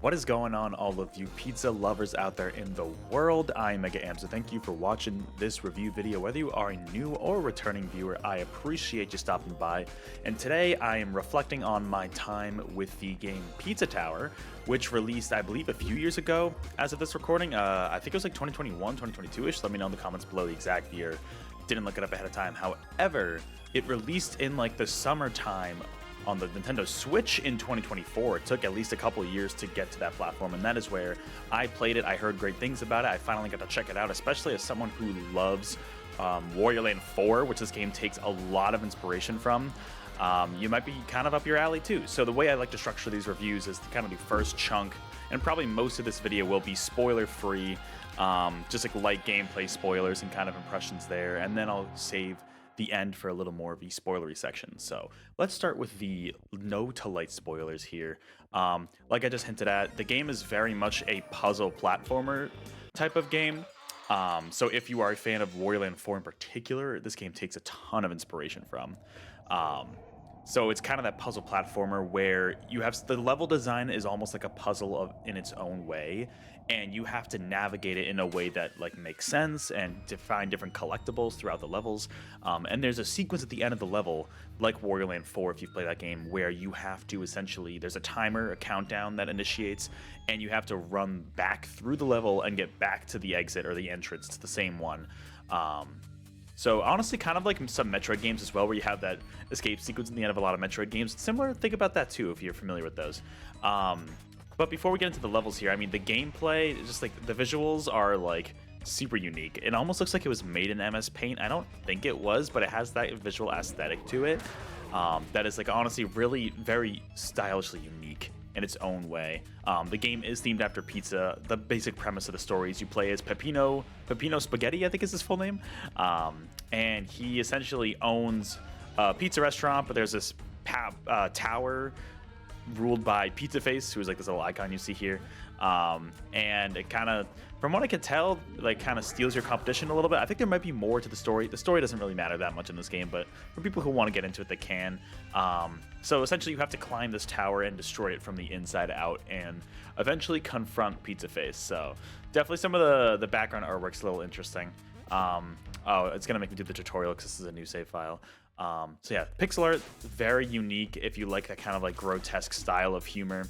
What is going on, all of you pizza lovers out there in the world? I'm Mega Am, so thank you for watching this review video. Whether you are a new or returning viewer, I appreciate you stopping by. And today I am reflecting on my time with the game Pizza Tower, which released, I believe, a few years ago as of this recording. I think it was like 2021, 2022-ish. Let me know in the comments below the exact year. Didn't look it up ahead of time. However, it released in like the summertime on the Nintendo Switch in 2024. It took at least a couple of years to get to that platform, and that is where I played it. I heard great things about it. I finally got to check it out, especially as someone who loves Wario Land 4, which this game takes a lot of inspiration from. You might be kind of up your alley too. So the way I like to structure these reviews is kind of the first chunk, and probably most of this video will be spoiler free, just like light gameplay spoilers and kind of impressions there, and then I'll save the end for a little more of the spoilery section. So let's start with the no to light spoilers here. Like I just hinted at, the game is very much a puzzle platformer type of game. So if you are a fan of Wario Land 4 in particular, this game takes a ton of inspiration from. So it's kind of that puzzle platformer where you have the level design is almost like a puzzle in its own way, and you have to navigate it in a way that like makes sense and to find different collectibles throughout the levels. And there's a sequence at the end of the level, like Wario Land 4, if you play that game, where you have to essentially, there's a timer, a countdown that initiates, and you have to run back through the level and get back to the exit or the entrance to the same one. So honestly, kind of like some Metroid games as well, where you have that escape sequence in the end of a lot of Metroid games. Similar, think about that too, if you're familiar with those. But before we get into the levels here, I mean, the gameplay, just like the visuals are like super unique. It almost looks like it was made in MS Paint. I don't think it was, but it has that visual aesthetic to it. That is like honestly really very stylishly unique in its own way. The game is themed after pizza. The basic premise of the story is you play as Peppino Spaghetti, I think is his full name. And he essentially owns a pizza restaurant, but there's this tower ruled by Pizza Face, who's like this little icon you see here. And it kind of, from what I can tell, like kind of steals your competition a little bit. I think there might be more to the story. The story doesn't really matter that much in this game, but for people who want to get into it, they can. So essentially you have to climb this tower and destroy it from the inside out and eventually confront Pizza Face. So definitely some of the background artwork's a little interesting. Oh, it's gonna make me do the tutorial because this is a new save file. So yeah, pixel art, very unique if you like that kind of like grotesque style of humor.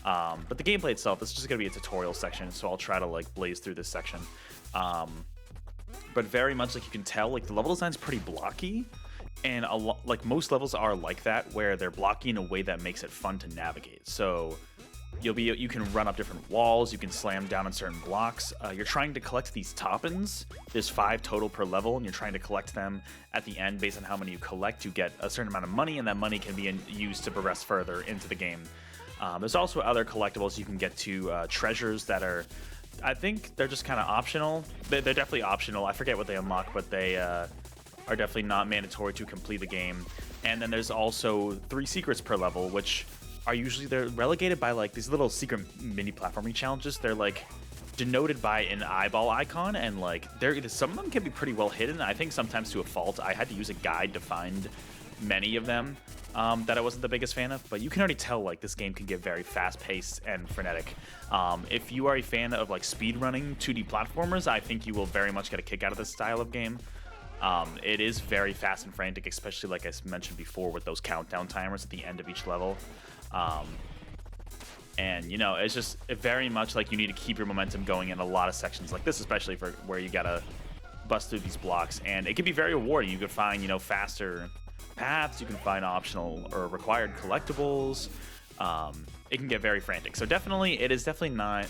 But the gameplay itself, this is just gonna be a tutorial section, so I'll try to like blaze through this section. But very much like you can tell, like the level design's pretty blocky, and like most levels are like that, where they're blocky in a way that makes it fun to navigate. So you can run up different walls, you can slam down on certain blocks. You're trying to collect these toppins. There's 5 total per level, and you're trying to collect them at the end. Based on how many you collect, you get a certain amount of money, and that money can be used to progress further into the game. There's also other collectibles you can get to, treasures that are, I think they're just kind of optional. They're definitely optional. I forget what they unlock, but they are definitely not mandatory to complete the game. And then there's also 3 secrets per level, which are usually, they're relegated by like these little secret mini platforming challenges. They're like denoted by an eyeball icon, and like some of them can be pretty well hidden. I think sometimes to a fault. I had to use a guide to find many of them that I wasn't the biggest fan of, but you can already tell like this game can get very fast-paced and frenetic. If you are a fan of like speedrunning 2D platformers, I think you will very much get a kick out of this style of game. It is very fast and frantic, especially like I mentioned before with those countdown timers at the end of each level. And you know, it's just very much like you need to keep your momentum going in a lot of sections like this, especially for where you gotta bust through these blocks, and it can be very rewarding. You can find, you know, faster paths, you can find optional or required collectibles. It can get very frantic. So definitely, it is definitely not,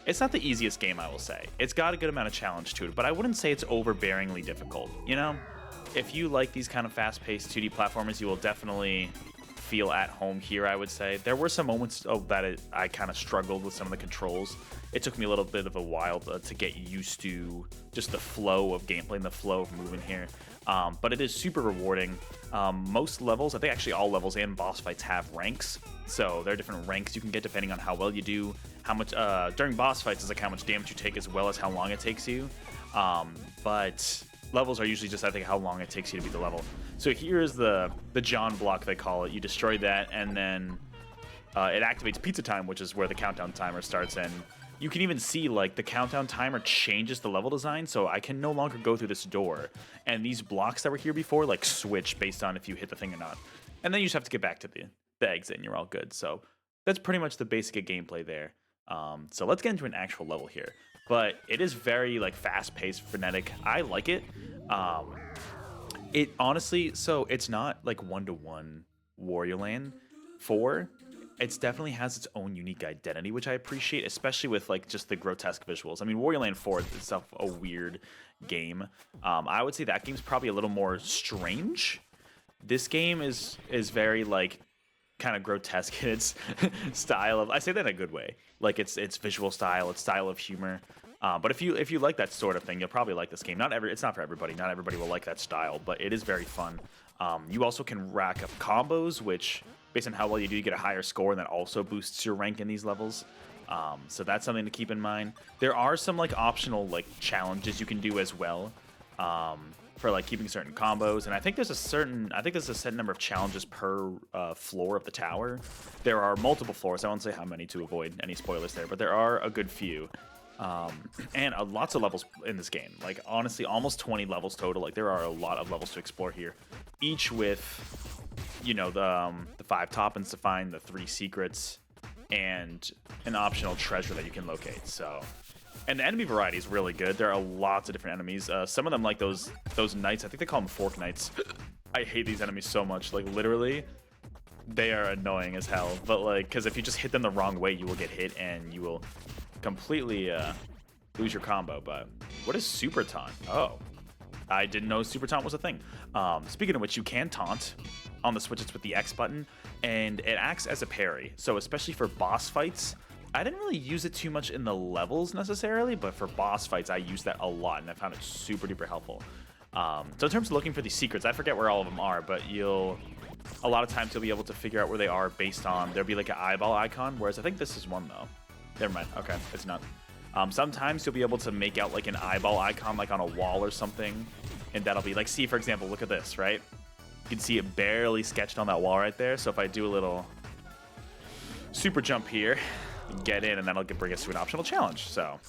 it's not the easiest game, I will say. It's got a good amount of challenge to it, but I wouldn't say it's overbearingly difficult, you know? If you like these kind of fast-paced 2D platformers, you will definitely feel at home here, I would say. There were some moments that I kind of struggled with some of the controls. It took me a little bit of a while to get used to just the flow of gameplay and the flow of movement here. But it is super rewarding. Most levels, I think actually all levels and boss fights have ranks. So there are different ranks you can get depending on how well you do. How much during boss fights is like how much damage you take as well as how long it takes you. But levels are usually just, I think, how long it takes you to beat the level. So here's the John block, they call it. You destroy that, and then it activates pizza time, which is where the countdown timer starts, and you can even see like the countdown timer changes the level design, so I can no longer go through this door, and these blocks that were here before like switch based on if you hit the thing or not, and then you just have to get back to the exit and you're all good. So that's pretty much the basic gameplay there. So let's get into an actual level here, but it is very like fast-paced, frenetic. I like it. It honestly, so it's not like one-to-one Wario Land 4. It definitely has its own unique identity, which I appreciate, especially with like just the grotesque visuals. I mean, Wario Land 4 is itself a weird game. I would say that game's probably a little more strange. This game is very like kind of grotesque in its style of. I say that in a good way. Like its visual style, its style of humor. But if you like that sort of thing, you'll probably like this game. It's not for everybody. Not everybody will like that style, but it is very fun. You also can rack up combos, which based on how well you do, you get a higher score, and that also boosts your rank in these levels. So that's something to keep in mind. There are some like optional like challenges you can do as well. For like keeping certain combos, and I think there's a set number of challenges per floor of the tower. There are multiple floors. I won't say how many to avoid any spoilers there, but there are a good few, and lots of levels in this game. Like honestly, almost 20 levels total. Like there are a lot of levels to explore here, each with the 5 top-ins to find, the 3 secrets, and an optional treasure that you can locate. So. And the enemy variety is really good. There are lots of different enemies. Some of them, like those knights, I think they call them fork knights. I hate these enemies so much. Like, literally, they are annoying as hell. But, like, because if you just hit them the wrong way, you will get hit, and you will completely lose your combo. But what is Super Taunt? Oh, I didn't know Super Taunt was a thing. Speaking of which, you can taunt on the switches with the X button, and it acts as a parry. So, especially for boss fights, I didn't really use it too much in the levels necessarily, but for boss fights, I use that a lot, and I found it super duper helpful. So in terms of looking for these secrets, I forget where all of them are, but a lot of times you'll be able to figure out where they are based on, there'll be like an eyeball icon, whereas I think this is one though. Never mind, okay, it's not. Sometimes you'll be able to make out like an eyeball icon like on a wall or something, and that'll be like, see for example, look at this, right? You can see it barely sketched on that wall right there, so if I do a little super jump here, get in, and that'll bring us to an optional challenge. So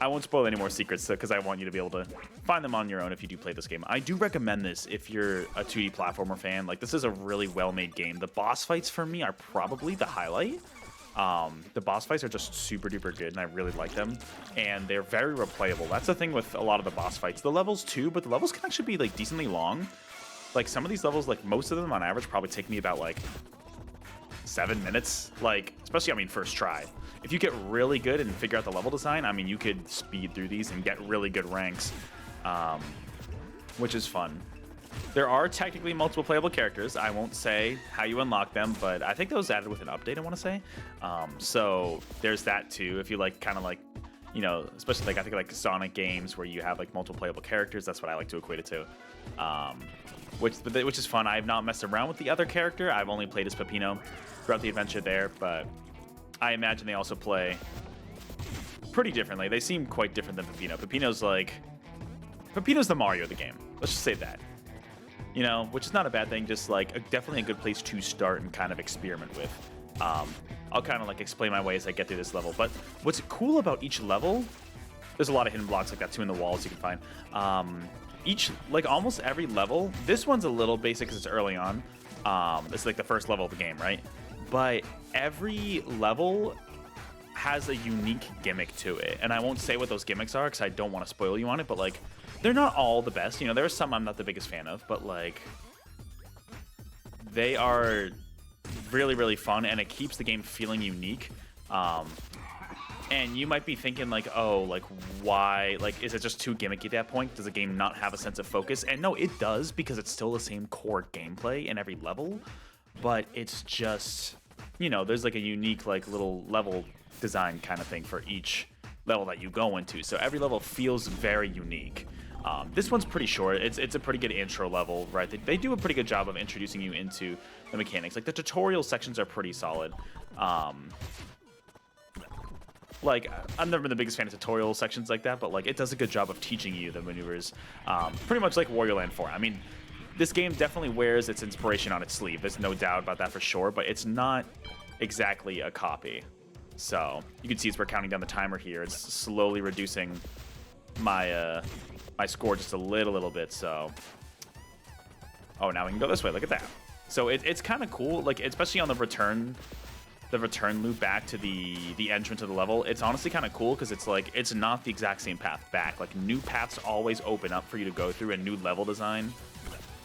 I won't spoil any more secrets because I want you to be able to find them on your own if you do play this game. I do recommend this if you're a 2D platformer fan. Like, this is a really well-made game. The boss fights for me are probably the highlight. The boss fights are just super duper good, and I really like them, and they're very replayable. That's the thing with a lot of the boss fights. The levels too, but the levels can actually be like decently long. Like some of these levels, like most of them on average probably take me about like 7 minutes, like, especially, I mean, first try. If you get really good and figure out the level design, I mean, you could speed through these and get really good ranks, which is fun. There are technically multiple playable characters. I won't say how you unlock them, but I think those added with an update, I want to say. So there's that too. If you like, kind of like, especially like, I think like Sonic games where you have like multiple playable characters, that's what I like to equate it to. Which is fun. I have not messed around with the other character. I've only played as Peppino throughout the adventure there, but I imagine they also play pretty differently. They seem quite different than Peppino. Peppino's the Mario of the game. Let's just say that. Which is not a bad thing, just like definitely a good place to start and kind of experiment with. I'll kind of like explain my way as I get through this level. But what's cool about each level, there's a lot of hidden blocks like that too in the walls you can find. Almost every level, this one's a little basic because it's early on. It's like the first level of the game, right? But every level has a unique gimmick to it. And I won't say what those gimmicks are because I don't want to spoil you on it, but like, they're not all the best. There are some I'm not the biggest fan of, but like, they are really, really fun, and it keeps the game feeling unique. And you might be thinking like, oh, like why, like is it just too gimmicky at that point? Does the game not have a sense of focus? And no, it does, because it's still the same core gameplay in every level, but it's just, there's like a unique like little level design kind of thing for each level that you go into. So every level feels very unique. This one's pretty short. It's a pretty good intro level, right? They do a pretty good job of introducing you into the mechanics. Like the tutorial sections are pretty solid. Like, I've never been the biggest fan of tutorial sections like that, but like it does a good job of teaching you the maneuvers. Pretty much like Wario Land 4. I mean, this game definitely wears its inspiration on its sleeve. There's no doubt about that for sure, but it's not exactly a copy. So you can see as we're counting down the timer here, it's slowly reducing my my score just a little bit. So, oh, now we can go this way. Look at that. So it's kind of cool, like especially on the return loop back to the entrance of the level. It's honestly kind of cool because it's like it's not the exact same path back. Like new paths always open up for you to go through, a new level design.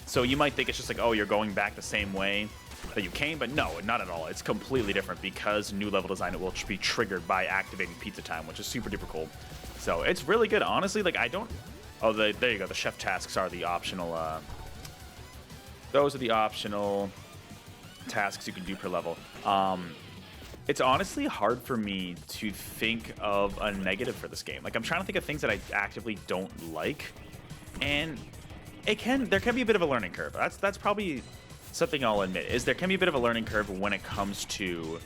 So you might think it's just like, oh, you're going back the same way that you came, but no, not at all. It's completely different because new level design, it will be triggered by activating pizza time, which is super duper cool. So it's really good, honestly. Like I don't. Oh, there you go. The chef tasks are the optional. Those are the optional tasks you can do per level. It's honestly hard for me to think of a negative for this game. Like I'm trying to think of things that I actively don't like, and there can be a bit of a learning curve. That's probably something I'll admit, is there can be a bit of a learning curve when it comes to,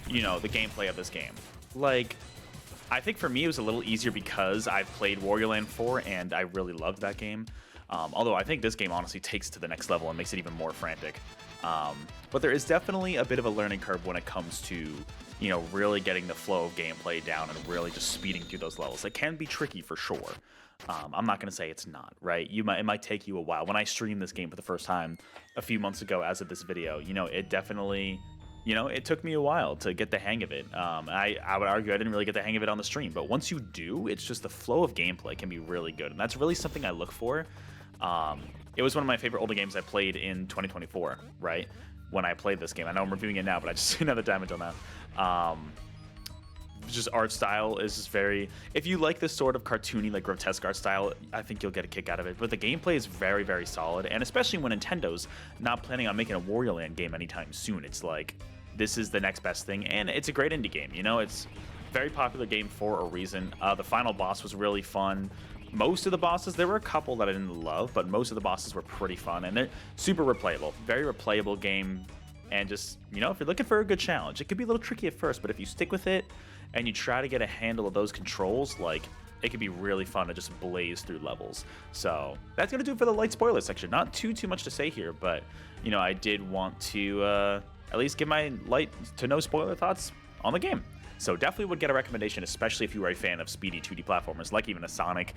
you know, the gameplay of this game. Like, I think for me it was a little easier because I've played Wario Land 4 and I really loved that game. Although I think this game honestly takes it to the next level and makes it even more frantic. But there is definitely a bit of a learning curve when it comes to, you know, really getting the flow of gameplay down and really just speeding through those levels. It can be tricky for sure. I'm not going to say it's not, right? It might take you a while. When I streamed this game for the first time a few months ago as of this video, you know, it definitely, you know, it took me a while to get the hang of it. I would argue I didn't really get the hang of it on the stream, but once you do, it's just the flow of gameplay can be really good. And that's really something I look for. It was one of my favorite older games I played in 2024, right? When I played this game. I know I'm reviewing it now, but I just didn't have the time until now. Just art style is just very, if you like this sort of cartoony, like grotesque art style, I think you'll get a kick out of it. But the gameplay is very, very solid, and especially when Nintendo's not planning on making a Wario Land game anytime soon, it's like, this is the next best thing, and it's a great indie game, you know? It's a very popular game for a reason. The final boss was really fun. Most of the bosses, there were a couple that I didn't love, but most of the bosses were pretty fun, and they're super replayable. Very replayable game, and just, you know, if you're looking for a good challenge, it could be a little tricky at first, but if you stick with it, and you try to get a handle of those controls, like, it can be really fun to just blaze through levels. So that's gonna do it for the light spoiler section. Not too much to say here, but you know, I did want to at least give my light to no spoiler thoughts on the game. So definitely would get a recommendation, especially if you are a fan of speedy 2D platformers, like even a Sonic,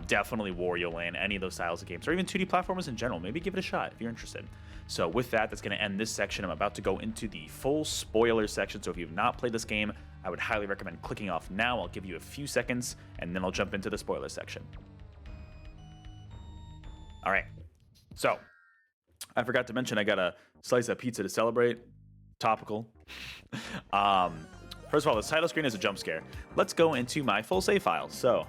definitely Wario Land, any of those styles of games, or even 2D platformers in general. Maybe give it a shot if you're interested. So with that, that's going to end this section. I'm about to go into the full spoiler section. So if you've not played this game, I would highly recommend clicking off now. I'll give you a few seconds, and then I'll jump into the spoiler section. All right. So I forgot to mention I got a slice of pizza to celebrate. Topical. First of all, this title screen is a jump scare. Let's go into my full save file. So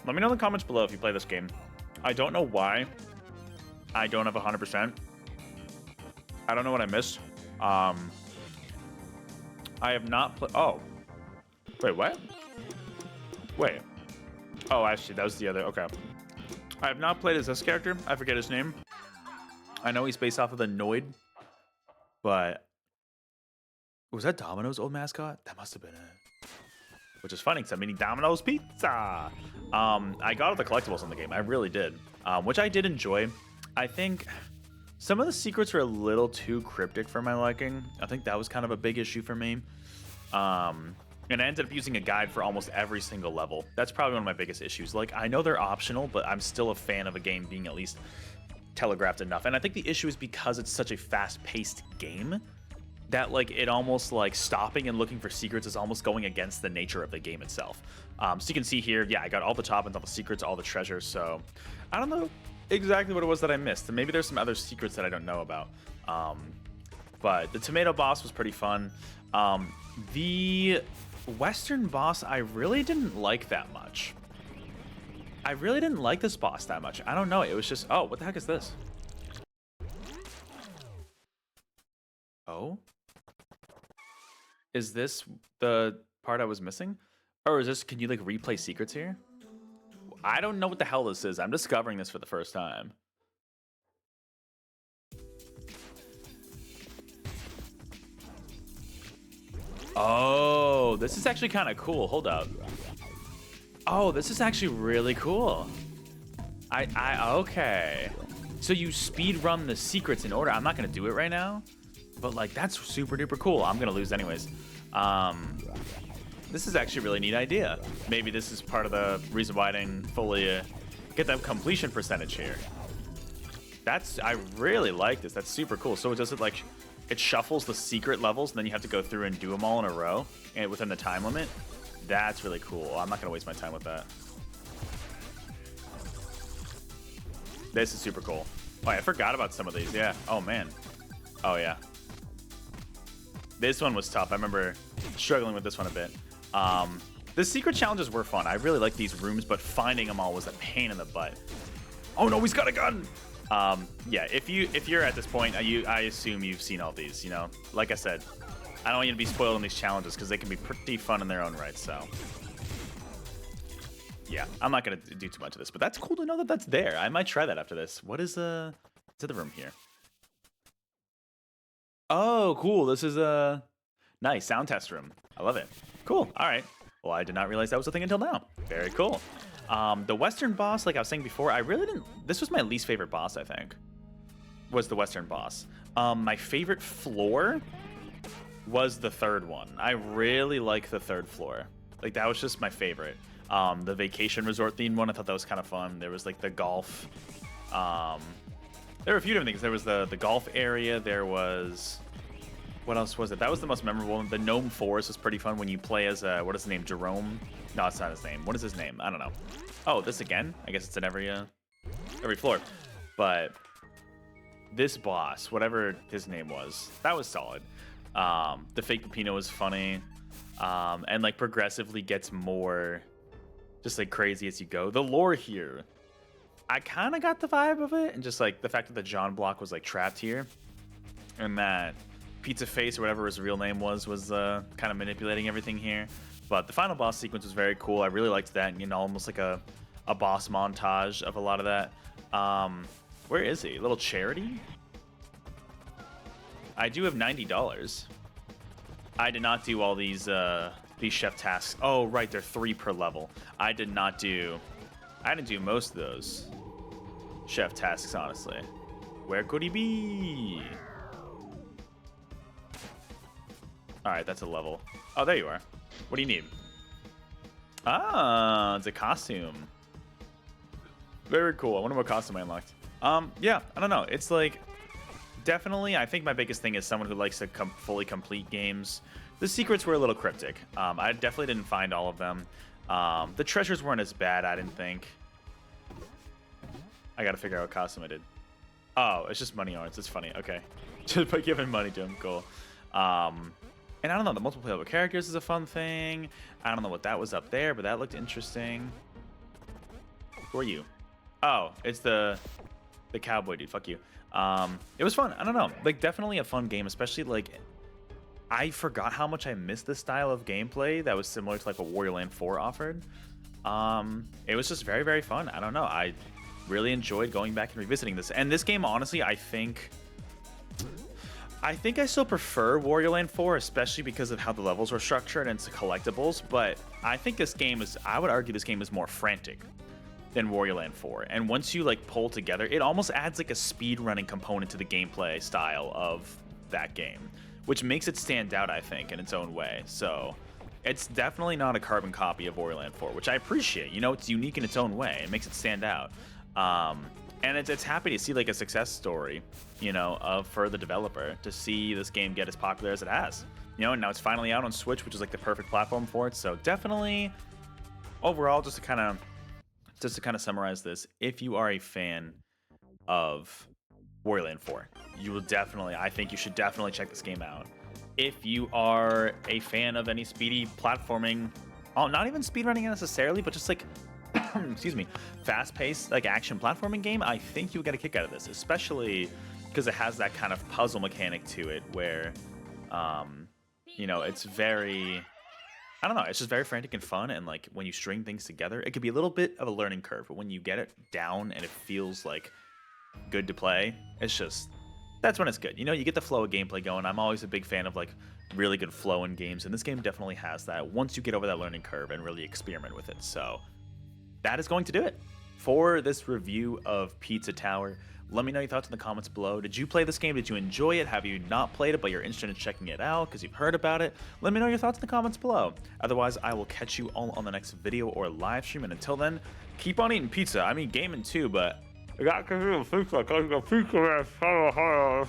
let me know in the comments below if you play this game. I don't know why I don't have 100%. I don't know what I missed. I have not played. Oh, wait, what? Wait. Oh, actually, that was the other. Okay. I have not played as this character. I forget his name. I know he's based off of the Noid, but was that Domino's old mascot? That must have been it. Which is funny because I'm eating Domino's pizza. I got all the collectibles in the game. I really did, which I did enjoy. I think some of the secrets were a little too cryptic for my liking. I think that was kind of a big issue for me. And I ended up using a guide for almost every single level. That's probably one of my biggest issues. Like, I know they're optional, but I'm still a fan of a game being at least telegraphed enough. And I think the issue is because it's such a fast-paced game that, like, it almost, like, stopping and looking for secrets is almost going against the nature of the game itself. So you can see here, yeah, I got all the top and all the secrets, all the treasures. So I don't know exactly what it was that I missed. And maybe there's some other secrets that I don't know about. But the tomato boss was pretty fun. The Western boss I really didn't like that much. I really didn't like this boss that much. I don't know. It was just, oh, what the heck is this? Oh? Is this the part I was missing? Or is this, can you like replay secrets here? I don't know what the hell this is. I'm discovering this for the first time. Oh, this is actually kind of cool. Hold up. Oh, this is actually really cool. Okay. So you speed run the secrets in order. I'm not going to do it right now. But like, that's super duper cool. I'm gonna lose anyways. This is actually a really neat idea. Maybe this is part of the reason why I didn't fully get that completion percentage here. I really like this. That's super cool. So it does it like, it shuffles the secret levels, and then you have to go through and do them all in a row and within the time limit. That's really cool. I'm not gonna waste my time with that. This is super cool. Oh, I forgot about some of these. Yeah. Oh man. Oh yeah. This one was tough. I remember struggling with this one a bit. The secret challenges were fun. I really like these rooms, but finding them all was a pain in the butt. Oh no, he's got a gun. Yeah, if you're at this point, I assume you've seen all these. You know, like I said, I don't want you to be spoiled on these challenges because they can be pretty fun in their own right. So yeah, I'm not gonna do too much of this, but that's cool to know that that's there. I might try that after this. What is to the room here? Oh, cool. This is a nice sound test room. I love it. Cool. All right. Well, I did not realize that was a thing until now. Very cool. The Western boss, like I was saying before, I really didn't. This was my least favorite boss, I think. Was the Western boss. My favorite floor was the third one. I really like the third floor. Like, that was just my favorite. The vacation resort themed one, I thought that was kind of fun. There was like the golf. There were a few different things. There was the golf area. There was, what else was it? That was the most memorable one. The Gnome Forest was pretty fun when you play as what is his name? Jerome? No, it's not his name. What is his name? I don't know. Oh, this again? I guess it's in every floor. But this boss, whatever his name was, that was solid. The fake Pepino was funny, and like progressively gets more just like crazy as you go. The lore here, I kind of got the vibe of it, and just like the fact that the John block was like trapped here, and that Pizza Face or whatever his real name was kind of manipulating everything here. But the final boss sequence was very cool. I really liked that, you know, almost like a boss montage of a lot of that. Where is he? A little charity? I do have $90. I did not do all these chef tasks. Oh, right, they're 3 per level. I didn't do most of those chef tasks, honestly. Where could he be? All right, that's a level. Oh, there you are. What do you need? Ah, it's a costume. Very cool. I wonder what costume I unlocked. Yeah, I don't know. It's like, definitely, I think my biggest thing is someone who likes to fully complete games. The secrets were a little cryptic. I definitely didn't find all of them. The treasures weren't as bad, I didn't think. I gotta figure out what costume I did. Oh, it's just money arts. It's funny. Okay. Just by giving money to him. Cool. And I don't know, the multiple playable characters is a fun thing. I don't know what that was up there, but that looked interesting. Who are you? Oh, it's the cowboy dude. Fuck you. It was fun. I don't know. Like, definitely a fun game, especially like, I forgot how much I missed this style of gameplay that was similar to like what Wario Land 4 offered. It was just very, very fun. I don't know. I really enjoyed going back and revisiting this. And this game, honestly, I think I still prefer Wario Land 4, especially because of how the levels were structured and it's collectibles. But I think this game is, I would argue this game is more frantic than Wario Land 4. And once you like pull together, it almost adds like a speed running component to the gameplay style of that game, which makes it stand out, I think, in its own way. So it's definitely not a carbon copy of Wario Land 4, which I appreciate. You know, it's unique in its own way. It makes it stand out. And it's happy to see like a success story, you know, for the developer, to see this game get as popular as it has. You know, and now it's finally out on Switch, which is like the perfect platform for it. So definitely, overall, just to kind of summarize this, if you are a fan of Wario Land 4, you will definitely, I think you should definitely check this game out. If you are a fan of any speedy platforming, not even speedrunning necessarily, but just like, excuse me, fast-paced like action platforming game, I think you'll get a kick out of this, especially because it has that kind of puzzle mechanic to it where, you know, it's very, I don't know, it's just very frantic and fun, and like when you string things together, it could be a little bit of a learning curve, but when you get it down and it feels like good to play, it's just, that's when it's good. You know, you get the flow of gameplay going. I'm always a big fan of like really good flow in games, and this game definitely has that once you get over that learning curve and really experiment with it. So that is going to do it for this review of Pizza Tower. Let me know your thoughts in the comments below. Did you play this game? Did you enjoy it? Have you not played it but you're interested in checking it out because you've heard about it? Let me know your thoughts in the comments below. Otherwise, I will catch you all on the next video or live stream, and until then, keep on eating pizza. I mean gaming too, but I got to eat pizza because the pizza is so hard.